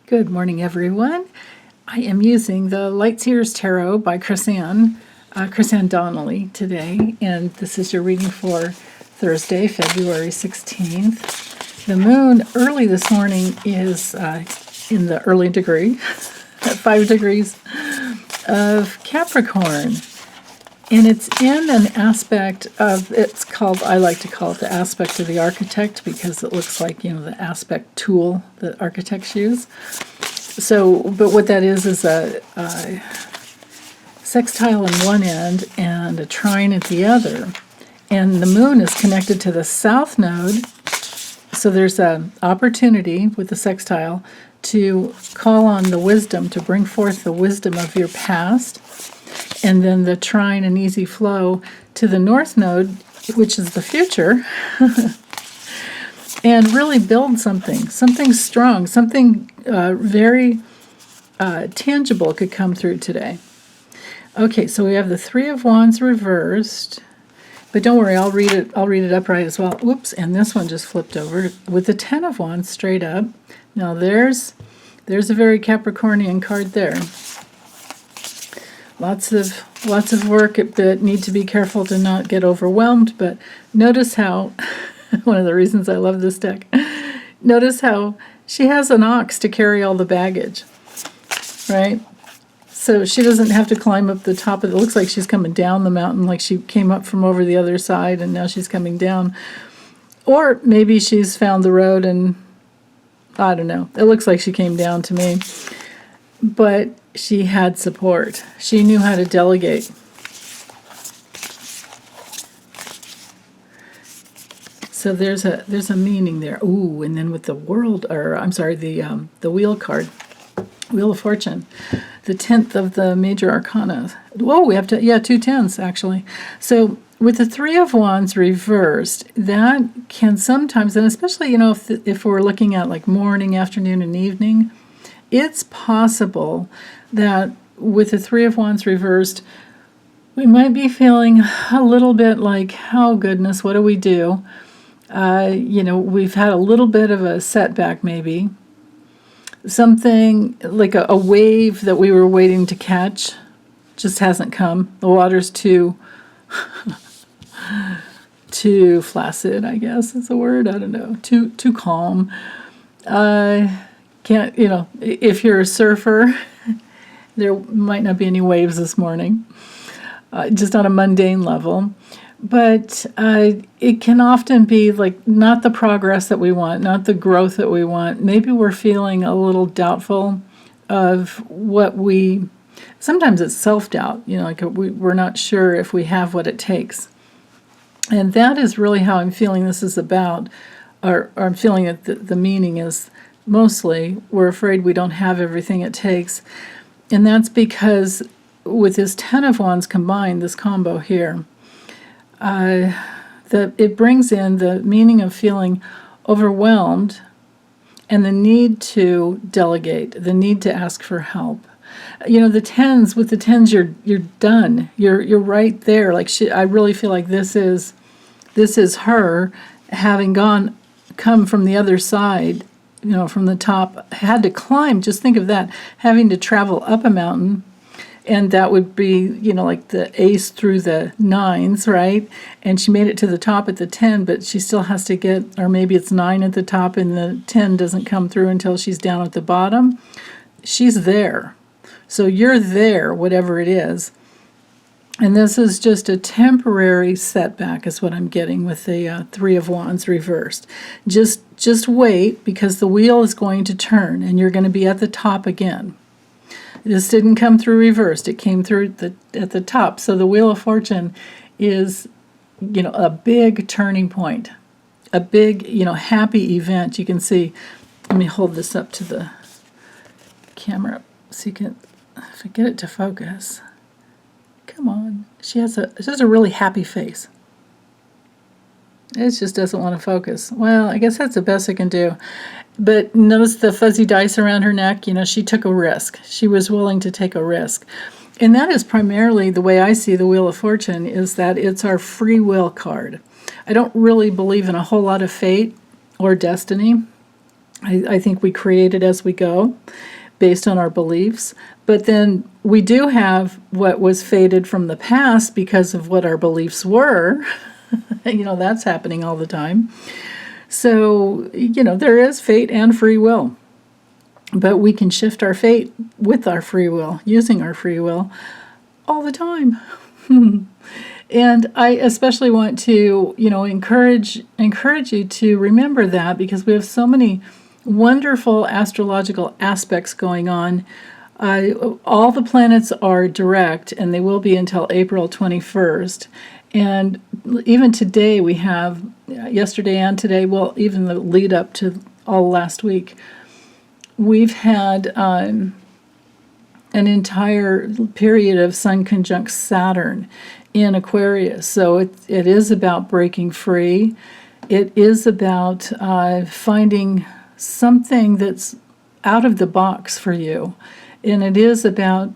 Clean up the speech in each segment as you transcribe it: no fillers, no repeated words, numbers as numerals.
Good morning, everyone. I am using the Lightseers Tarot by Chrisanne Donnelly today, and this is your reading for Thursday, February 16th. The moon early this morning is in the early degree, at 5 degrees of Capricorn. And it's in an aspect of, I like to call it the aspect of the architect, because it looks like, the aspect tool that architects use. So, but what that is a sextile on one end and a trine at the other. And the moon is connected to the south node. So there's an opportunity with the sextile to call on the wisdom, to bring forth the wisdom of your past. And then the trine and easy flow to the north node, which is the future, and really build something strong, something very tangible could come through today. Okay, so we have the Three of Wands reversed, but don't worry, I'll read it upright as well. Oops, and this one just flipped over with the Ten of Wands straight up. Now there's a very Capricornian card there. Lots of work that need to be careful to not get overwhelmed, but notice how, one of the reasons I love this deck, notice how she has an ox to carry all the baggage, right? So she doesn't have to climb up the top of it. It looks like she's coming down the mountain, like she came up from over the other side and now she's coming down. Or maybe she's found the road and, I don't know, it looks like she came down to me. But she had support. She knew how to delegate. So there's a meaning there. Ooh, and then with the world, or I'm sorry, the wheel card, Wheel of Fortune, the 10th of the major arcana. Whoa, we have two 10s actually. So with the Three of Wands reversed, that can sometimes, and especially if we're looking at like morning, afternoon, and evening, it's possible that with the Three of Wands reversed, we might be feeling a little bit like, oh goodness, what do we do? We've had a little bit of a setback maybe. Something like a wave that we were waiting to catch just hasn't come. The water's too flaccid, I guess is the word. I don't know. Too calm. Can't, if you're a surfer, there might not be any waves this morning, just on a mundane level. But it can often be like not the progress that we want, not the growth that we want. Maybe we're feeling a little doubtful of what sometimes it's self-doubt, like we're not sure if we have what it takes. And that is really how I'm feeling this is about, or I'm feeling that the meaning is, mostly, we're afraid we don't have everything it takes. And that's because with this Ten of Wands combined, this combo here, it brings in the meaning of feeling overwhelmed and the need to delegate, the need to ask for help. The tens, with the tens, you're done. You're right there. Like I really feel like this is her having come from the other side, from the top, had to climb. Just think of that, having to travel up a mountain, and that would be, like the ace through the nines, right? And she made it to the top at the 10, but she still has to get, or maybe it's 9 at the top and the 10 doesn't come through until she's down at the bottom. She's there. So you're there, whatever it is. And this is just a temporary setback is what I'm getting with the Three of Wands reversed. Just wait, because the wheel is going to turn and you're going to be at the top again. This didn't come through reversed. It came through at the top. So the Wheel of Fortune is, a big turning point, a big, happy event. You can see, let me hold this up to the camera so you can, if I get it to focus. Come on. She has a really happy face. It just doesn't want to focus. Well, I guess that's the best I can do. But notice the fuzzy dice around her neck. She took a risk. She was willing to take a risk. And that is primarily the way I see the Wheel of Fortune, is that it's our free will card. I don't really believe in a whole lot of fate or destiny. I think we create it as we go based on our beliefs. But then we do have what was fated from the past because of what our beliefs were. That's happening all the time. So, there is fate and free will. But we can shift our fate with our free will, using our free will all the time. And I especially want to, encourage you to remember that, because we have so many wonderful astrological aspects going on. All the planets are direct, and they will be until April 21st. And even today we have, yesterday and today, well, even the lead up to all last week, we've had an entire period of Sun conjunct Saturn in Aquarius. So it is about breaking free. It is about finding something that's out of the box for you. And it is about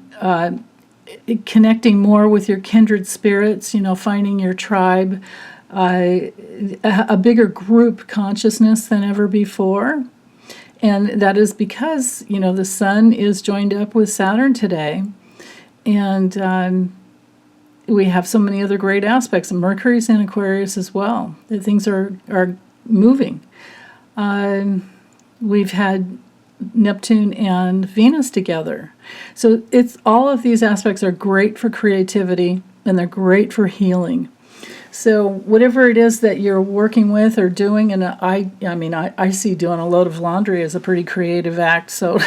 connecting more with your kindred spirits, finding your tribe, a bigger group consciousness than ever before. And that is because, the Sun is joined up with Saturn today. And we have so many other great aspects. And Mercury's in Aquarius as well. The things are moving. We've had Neptune and Venus together. So it's all of these aspects are great for creativity, and they're great for healing. So whatever it is that you're working with or doing, and I see doing a load of laundry as a pretty creative act, so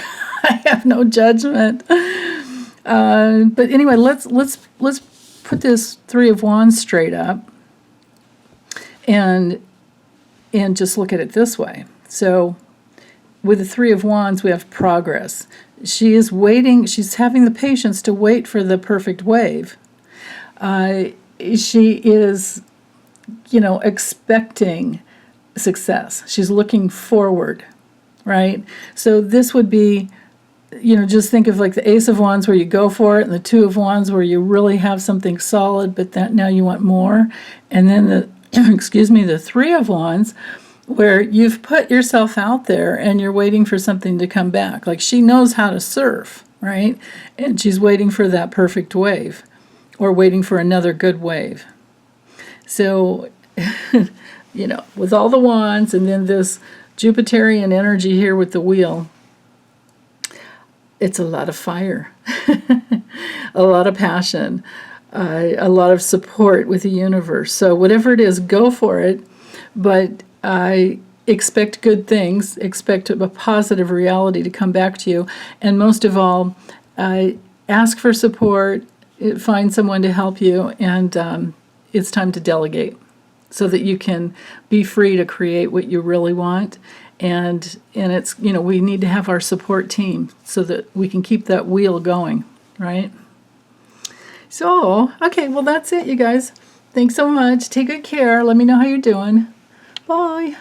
I have no judgment. But anyway, let's put this Three of Wands straight up, and just look at it this way. So with the Three of Wands, we have progress. She is waiting. She's having the patience to wait for the perfect wave. She is, expecting success. She's looking forward, right? So this would be, just think of like the Ace of Wands where you go for it, and the Two of Wands where you really have something solid, but that now you want more. And then the Three of Wands, where you've put yourself out there and you're waiting for something to come back. Like she knows how to surf, right? And she's waiting for that perfect wave, or waiting for another good wave. So, with all the wands and then this Jupiterian energy here with the wheel, it's a lot of fire, a lot of passion, a lot of support with the universe. So whatever it is, go for it. But I expect good things, expect a positive reality to come back to you. And most of all, ask for support, find someone to help you, and it's time to delegate so that you can be free to create what you really want. And it's, we need to have our support team so that we can keep that wheel going, right? So, okay, well, that's it, you guys. Thanks so much. Take good care. Let me know how you're doing. Bye.